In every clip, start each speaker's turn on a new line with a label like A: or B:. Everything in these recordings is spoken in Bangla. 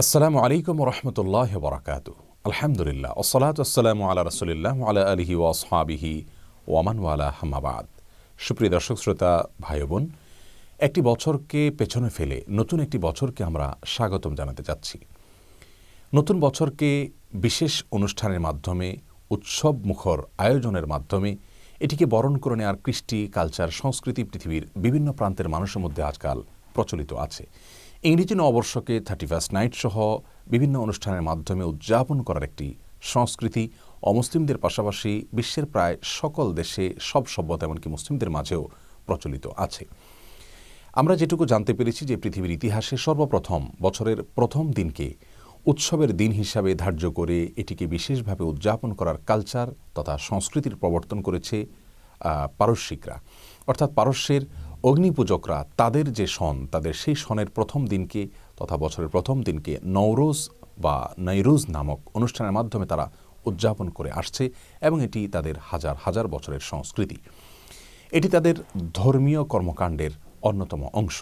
A: আসসালামু আলাইকুম রহমতুল্লাহ বরাকাত। আলহামদুলিল্লাহ ওসসালাতু ওয়াসসালামু আলা রাসূলিল্লাহ ওয়া আলা আলিহি ওয়া আসহাবিহি ওয়া মান ওয়ালা আম্মা বাদ। সুপ্রিয় দর্শক শ্রোতা ভাই বোন, একটি বছরকে পেছনে ফেলে নতুন একটি বছরকে আমরা স্বাগতম জানাতে যাচ্ছি। নতুন বছরকে বিশেষ অনুষ্ঠানের মাধ্যমে, উৎসব মুখর আয়োজনের মাধ্যমে এটিকে বরণ করে নেওয়ার কৃষ্টি, কালচার, সংস্কৃতি পৃথিবীর বিভিন্ন প্রান্তের মানুষের মধ্যে আজকাল প্রচলিত আছে। ইংরেজি নববর্ষকে 31st নাইট সহ বিভিন্ন অনুষ্ঠানের মাধ্যমে উদযাপন করার একটি সংস্কৃতি অমুসলিমদের পাশাপাশি বিশ্বের প্রায় সকল দেশে, সব সভ্যতা এমনকি মুসলিমদের মাঝেও প্রচলিত আছে। আমরা যেটুকু জানতে পেরেছি যে পৃথিবীর ইতিহাসে সর্বপ্রথম বছরের প্রথম দিনকে উৎসবের দিন হিসাবে ধার্য করে এটিকে বিশেষভাবে উদযাপন করার কালচার তথা সংস্কৃতির প্রবর্তন করেছে পারস্যিকরা। অর্থাৎ পারস্যের অগ্নিপূজকরা তাদের যে সন, তাদের সেই সনের প্রথম দিনকে তথা বছরের প্রথম দিনকে নওরোজ বা নৈরুজ নামক অনুষ্ঠানের মাধ্যমে তারা উদযাপন করে আসছে এবং এটি তাদের হাজার হাজার বছরের সংস্কৃতি। এটি তাদের ধর্মীয় কর্মকাণ্ডের অন্যতম অংশ।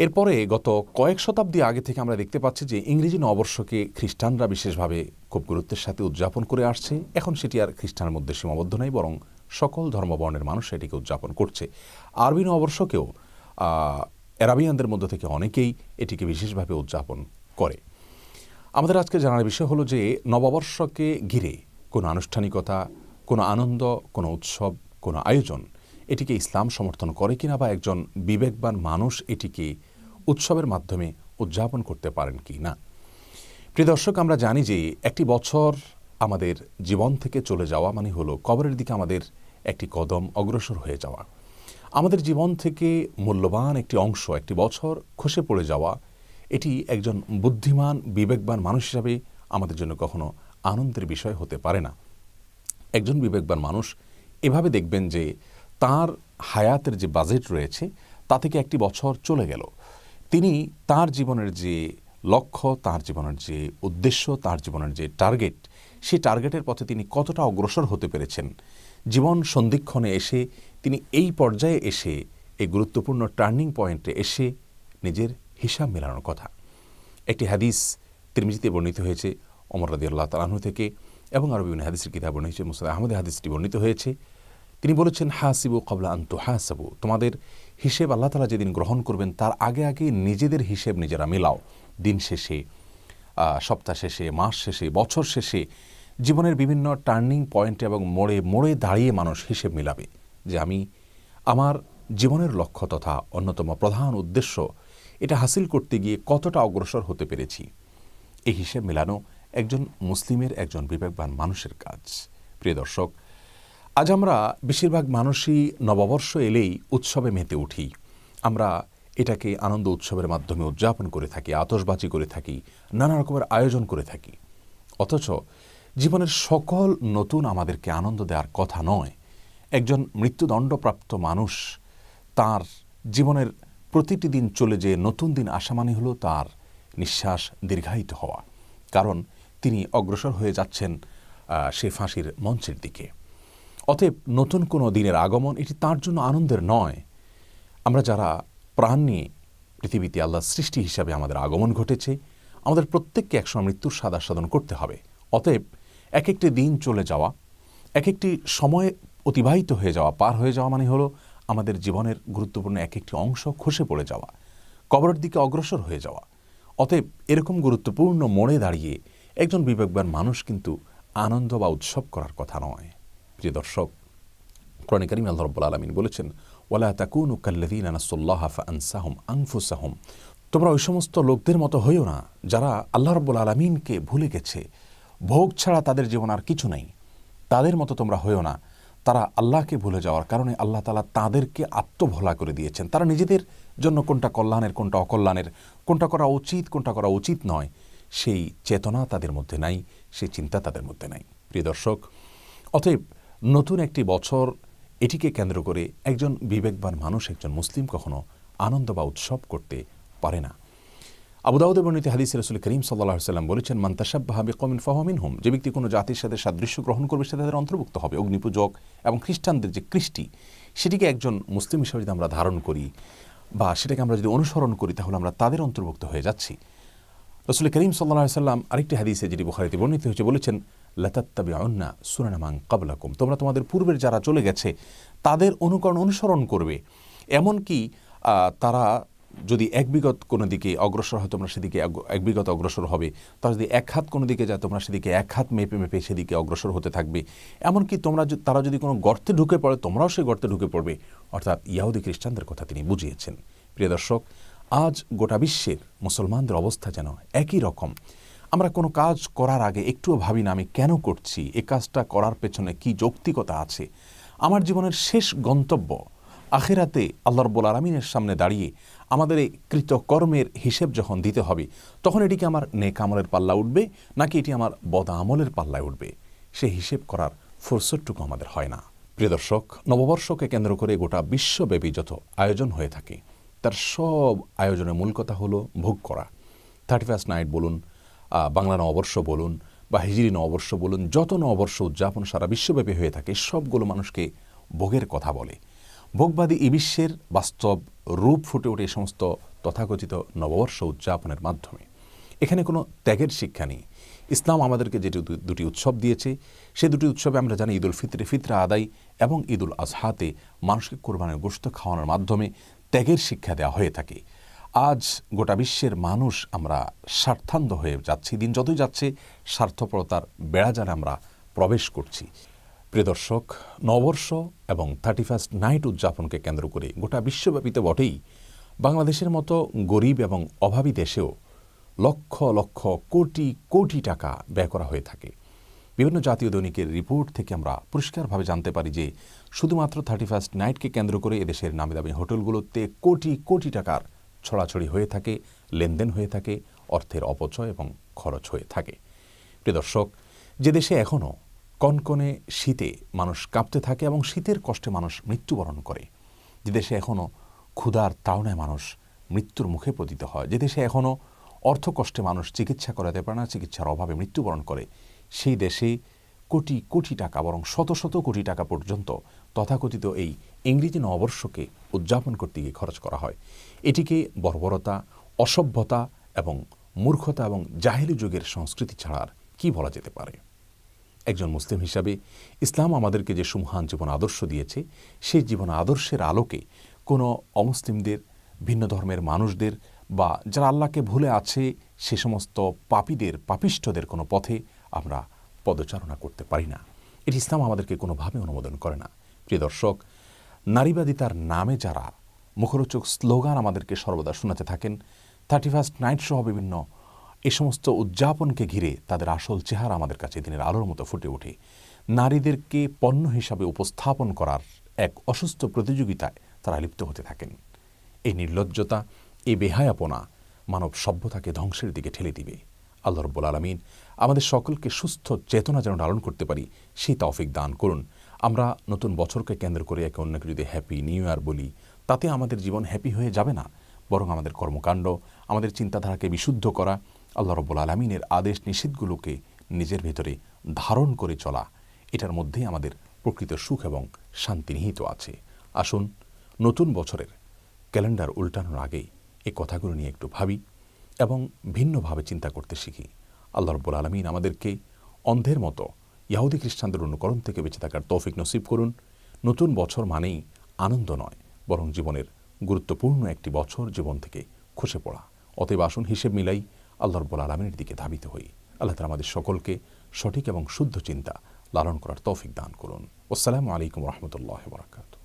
A: এরপরে গত কয়েক শতাব্দী আগে থেকে আমরা দেখতে পাচ্ছি যে ইংরেজি নববর্ষকে খ্রিস্টানরা বিশেষভাবে খুব গুরুত্বের সাথে উদযাপন করে আসছে। এখন সেটি আর খ্রিস্টানের মধ্যে সীমাবদ্ধ নয়, বরং সকল ধর্মবর্ণের মানুষ এটিকে উদযাপন করছে। আরবি নববর্ষকেও আরাবিয়ানদের মধ্য থেকে অনেকেই এটিকে বিশেষভাবে উদযাপন করে। আমাদের আজকে জানার বিষয় হলো যে নববর্ষকে ঘিরে কোনো আনুষ্ঠানিকতা, কোনো আনন্দ, কোনো উৎসব, কোনো আয়োজন এটিকে ইসলাম সমর্থন করে কিনা, বা একজন বিবেকবান মানুষ এটিকে উৎসবের মাধ্যমে উদযাপন করতে পারেন কি না। প্রিয় দর্শক, আমরা জানি যে একটি বছর আমাদের জীবন থেকে চলে যাওয়া মানে হলো কবরের দিকে আমাদের একটি কদম অগ্রসর হয়ে যাওয়া। আমাদের জীবন থেকে মূল্যবান একটি অংশ, একটি বছর খসে পড়ে যাওয়া, এটি একজন বুদ্ধিমান বিবেকবান মানুষ হিসাবে আমাদের জন্য কখনো আনন্দের বিষয় হতে পারে না। একজন বিবেকবান মানুষ এভাবে দেখবেন যে তার হায়াতের যে বাজেট রয়েছে তা থেকে একটি বছর চলে গেল, তিনি তার জীবনের যে লক্ষ্য, তার জীবনের যে উদ্দেশ্য, তার জীবনের যে টার্গেট, সেই টার্গেটের পথে তিনি কতটা অগ্রসর হতে পেরেছেন। জীবন সন্ধিক্ষণে এসে তিনি এই পর্যায়ে এসে, এই গুরুত্বপূর্ণ টার্নিং পয়েন্টে এসে নিজের হিসাব মেলানোর কথা। একটি হাদিস তিরমিজিতে বর্ণিত হয়েছে ওমর রাদিয়াল্লাহু তাআলা আনহু থেকে, এবং আরও বিভিন্ন হাদিসের কিতাব বর্ণিত হয়েছে। মুসনাদ আহমদে হাদিসটি বর্ণিত হয়েছে। তিনি বলেছেন, হাসিবু ক্বাবলা আন তুহাসাবু, তোমাদের হিসেব আল্লাহ তাআলা যেদিন গ্রহণ করবেন তার আগে আগে নিজেদের হিসেব নিজেরা মেলাও। দিন শেষে, সপ্তাহ শেষে, মাস শেষে, বছর শেষে, জীবনের বিভিন্ন টার্নিং পয়েন্টে এবং মোড়ে মোড়ে দাঁড়িয়ে মানুষ হিসেব মেলাবে যে আমি আমার জীবনের লক্ষ্য তথা অন্যতম প্রধান উদ্দেশ্য এটা হাসিল করতে গিয়ে কতটা অগ্রসর হতে পেরেছি। এই হিসেব মেলানো একজন মুসলিমের, একজন বিবেকবান মানুষের কাজ। প্রিয় দর্শক, আজ আমরা বেশিরভাগ মানুষই নববর্ষ এলেই উৎসবে মেতে উঠি। আমরা এটাকে আনন্দ উৎসবের মাধ্যমে উদযাপন করে থাকি, আতশবাজি করে থাকি, নানা রকমের আয়োজন করে থাকি। অথচ জীবনের সকল নতুন আমাদেরকে আনন্দ দেওয়ার কথা নয়। একজন মৃত্যুদণ্ডপ্রাপ্ত মানুষ তার জীবনের প্রতিটি দিন চলে যেয়ে নতুন দিন আসা মানে হলো তার নিঃশ্বাস দীর্ঘায়িত হওয়া, কারণ তিনি অগ্রসর হয়ে যাচ্ছেন সে ফাঁসির মঞ্চের দিকে। অতএব নতুন কোনো দিনের আগমন এটি তার জন্য আনন্দের নয়। আমরা যারা প্রাণ নিয়ে পৃথিবীতে আল্লাহর সৃষ্টি হিসাবে আমাদের আগমন ঘটেছে, আমাদের প্রত্যেককে একসময় মৃত্যুর স্বাদ আস্বাদন করতে হবে। অতএব এক একটি দিন চলে যাওয়া, এক একটি সময় অতিবাহিত হয়ে যাওয়া, পার হয়ে যাওয়া মানে হলো আমাদের জীবনের গুরুত্বপূর্ণ এক একটি অংশ খসে পড়ে যাওয়া, কবরের দিকে অগ্রসর হয়ে যাওয়া। অতএব এরকম গুরুত্বপূর্ণ মোড়ে দাঁড়িয়ে একজন বিবেকবান মানুষ কিন্তু আনন্দ বা উৎসব করার কথা নয়। প্রিয় দর্শক, কোরআনে কারীমে আল্লাহ রাব্বুল আলামিন বলেছেন, ওয়ালা তাকুনু কাল্লাযীনা নাসুল্লাহা ফাআনসাহুম আনফুসাহুম, তোমরা ওই সমস্ত লোকদের মতো হইও না যারা আল্লাহ রাব্বুল আলামিনকে ভুলে গেছে। ভোগ ছাড়া তাদের জীবন আর কিছু নেই। তাদের মতো তোমরা হইও না। তারা আল্লাহকে ভুলে যাওয়ার কারণে আল্লাহ তাআলা তাদেরকে আত্মভোলা করে দিয়েছেন। তারা নিজেদের জন্য কোনটা কল্যাণের, কোনটা অকল্যাণের, কোনটা করা উচিত, কোনটা করা উচিত নয়, সেই চেতনা তাদের মধ্যে নাই, সেই চিন্তা তাদের মধ্যে নাই। প্রিয় দর্শক, অতএব নতুন একটি বছর এটিকে কেন্দ্র করে একজন বিবেকবান মানুষ, একজন মুসলিম কখনো আনন্দ বা উৎসব করতে পারে না। আবু দাউদে বর্ণিত হাদিসে রাসূল করিম সাল্লাল্লাহু আলাইহি ওয়াসাল্লাম বলেছেন, মান তাশাব্বাহা বিকওমিন ফাহুয়া মিনহুম, যে ব্যক্তি কোনো জাতির সাথে সাদৃশ্য গ্রহণ করবে সে তাদের অন্তর্ভুক্ত হবে। অগ্নিপূজক এবং খ্রিস্টানদের যে কৃষ্টি, সেটিকে একজন মুসলিম হিসেবে যদি আমরা ধারণ করি বা সেটাকে আমরা যদি অনুসরণ করি, তাহলে আমরা তাদের অন্তর্ভুক্ত হয়ে যাচ্ছি। রাসূল করিম সাল্লাল্লাহু আলাইহি সাল্লাম আরেকটি হাদিসে যেটি বুখারীতে বর্ণিত হয়েছে বলেছেন, লাতাত্তাবিউন্না সুনানা মান ক্বাবলাকুম, তোমরা তোমাদের পূর্বের যারা চলে গেছে তাদের অনুসরণ করবে। এমনকি তারা যদি এক বিগত কোনো দিকে অগ্রসর হয় তোমরা সেদিকে এক বিগত অগ্রসর হবে, তারা যদি এক হাত কোনো দিকে যায় তোমরা সেদিকে এক হাত মেপে মেপে সেদিকে অগ্রসর হতে থাকবে। এমনকি তারা যদি কোনো গর্তে ঢুকে পড়ে তোমরাও সেই গর্তে ঢুকে পড়বে। অর্থাৎ ইহুদি খ্রিস্টানদের কথা তিনি বুঝিয়েছেন। প্রিয় দর্শক, আজ গোটা বিশ্বের মুসলমানদের অবস্থা যেন একই রকম। আমরা কোনো কাজ করার আগে একটুও ভাবি না আমি কেন করছি, এই কাজটা করার পেছনে কি যৌক্তিকতা আছে। আমার জীবনের শেষ গন্তব্য আখিরাতে আল্লাহ রাব্বুল আলামিনের সামনে দাঁড়িয়ে আমাদের এই কৃতকর্মের হিসেব যখন দিতে হবে তখন এটি কি আমার নেক আমলের পাল্লা উঠবে নাকি এটি আমার বদ আমলের পাল্লায় উঠবে, সে হিসেব করার ফুরসতটুকু আমাদের হয় না। প্রিয় দর্শক, নববর্ষকে কেন্দ্র করে গোটা বিশ্বব্যাপী যত আয়োজন হয়ে থাকে তার সব আয়োজনের মূল কথা হলো ভোগ করা। 31st নাইট বলুন, বাংলা নববর্ষ বলুন বা হিজরি নববর্ষ বলুন, যত নববর্ষ উদযাপন সারা বিশ্বব্যাপী হয়ে থাকে সবগুলো মানুষকে ভোগের কথা বলে। ভোগবাদী এই বিশ্বের বাস্তব রূপ ফুটে ওঠে এই সমস্ত তথাকথিত নববর্ষ উদযাপনের মাধ্যমে। এখানে কোনো ত্যাগের শিক্ষা নেই। ইসলাম আমাদেরকে যে দুটি উৎসব দিয়েছে সেই দুটি উৎসবে আমরা জানি ঈদুল ফিতরে ফিতরা আদায় এবং ঈদুল আজহাতে মানুষকে কোরবানির গোশত খাওয়ানোর মাধ্যমে ত্যাগের শিক্ষা দেওয়া হয়ে থাকে। আজ গোটা বিশ্বের মানুষ আমরা স্বার্থান্ধ হয়ে যাচ্ছি, দিন যতই যাচ্ছে স্বার্থপরতার বেড়াজালে আমরা প্রবেশ করছি। প্রিয় দর্শক, নববর্ষ এবং 31st নাইট উদযাপনকে কেন্দ্র করে গোটা বিশ্বব্যাপীতে বটেই বাংলাদেশের মতো গরিব এবং অভাবী দেশেও লক্ষ লক্ষ কোটি কোটি টাকা ব্যয় করা হয়ে থাকে। বিভিন্ন জাতীয় দৈনিকের রিপোর্ট থেকে আমরা পরিষ্কারভাবে জানতে পারি যে শুধুমাত্র 31st নাইটকে কেন্দ্র করে এদেশের নামিদামি হোটেলগুলোতে কোটি কোটি টাকার ছড়াছড়ি হয়ে থাকে, লেনদেন হয়ে থাকে, অর্থের অপচয় এবং খরচ হয়ে থাকে। প্রিয় দর্শক, যে দেশে এখনও কনকনে শীতে মানুষ কাঁপতে থাকে এবং শীতের কষ্টে মানুষ মৃত্যুবরণ করে, যে দেশে এখনও ক্ষুধার তাড়নায় মানুষ মৃত্যুর মুখে পতিত হয়, যে দেশে এখনও অর্থ কষ্টে মানুষ চিকিৎসা করাতে পারে না, চিকিৎসার অভাবে মৃত্যুবরণ করে, সেই দেশে কোটি কোটি টাকা বরং শত শত কোটি টাকা পর্যন্ত তথাকথিত এই ইংরেজি নববর্ষকে উদযাপন করতে গিয়ে খরচ করা হয়। এটিকে বর্বরতা, অসভ্যতা এবং মূর্খতা এবং জাহেলি যুগের সংস্কৃতি ছাড়া আর কী বলা যেতে পারে। একজন মুসলিম হিসাবে ইসলাম আমাদেরকে যে সুমহান জীবন আদর্শ দিয়েছে সেই জীবন আদর্শের আলোকে কোনো অমুসলিমদের, ভিন্ন ধর্মের মানুষদের বা যারা আল্লাহকে ভুলে আছে সে সমস্ত পাপীদের, পাপিষ্ঠদের কোনো পথে আমরা পদচারণা করতে পারি না। এটি ইসলাম আমাদেরকে কোনোভাবে অনুমোদন করে না। প্রিয় দর্শক, নারীবাদিতার নামে যারা মুখরোচক স্লোগান আমাদেরকে সর্বদা শোনাতে থাকেন, 31st নাইট সহ বিভিন্ন এই সমস্ত উদযাপনকে ঘিরে তাদের আসল চেহারা আমাদের কাছে দিনের আলোর মতো ফুটে ওঠে। নারীদেরকে পণ্য হিসাবে উপস্থাপন করার এক অসুস্থ প্রতিযোগিতায় তারা লিপ্ত হতে থাকেন। এই নির্লজ্জতা, এই বেহায়াপনা মানব সভ্যতাকে ধ্বংসের দিকে ঠেলে দিবে। আল্লাহ রাব্বুল আলামিন আমাদের সকলকে সুস্থ চেতনা যেন ধারণ করতে পারি সেই তৌফিক দান করুন। আমরা নতুন বছরকে কেন্দ্র করে একে অন্যকে যদি হ্যাপি নিউ ইয়ার বলি, তাতে আমাদের জীবন হ্যাপি হয়ে যাবে না, বরং আমাদের কর্মকাণ্ড, আমাদের চিন্তাধারাকে বিশুদ্ধ করা, আল্লাহ রাব্বুল আলামিনের আদেশ নিষেধগুলোকে নিজের ভেতরে ধারণ করে চলা, এটার মধ্যেই আমাদের প্রকৃত সুখ এবং শান্তি নিহিত আছে। আসুন নতুন বছরের ক্যালেন্ডার উল্টানোর আগেই এই কথাগুলো নিয়ে একটু ভাবি এবং ভিন্নভাবে চিন্তা করতে শিখি। আল্লাহ রাব্বুল আলামিন আমাদেরকে অন্ধের মতো ইহুদি খ্রিস্টানদের অনুকরণ থেকে বেঁচে থাকার তৌফিক নসিব করুন। নতুন বছর মানেই আনন্দ নয়, বরং জীবনের গুরুত্বপূর্ণ একটি বছর জীবন থেকে খসে পড়া। অতএব আসুন হিসেব মিলাই আল্লাহ রাব্বুল আলামিনের দিকে ধাবিত হই। আল্লাহ তাআলা আমাদের সকলকে সঠিক এবং শুদ্ধ চিন্তা লালন করার তৌফিক দান করুন। আসসালামু আলাইকুম ওয়া রাহমাতুল্লাহি ওয়া বারাকাতুহু।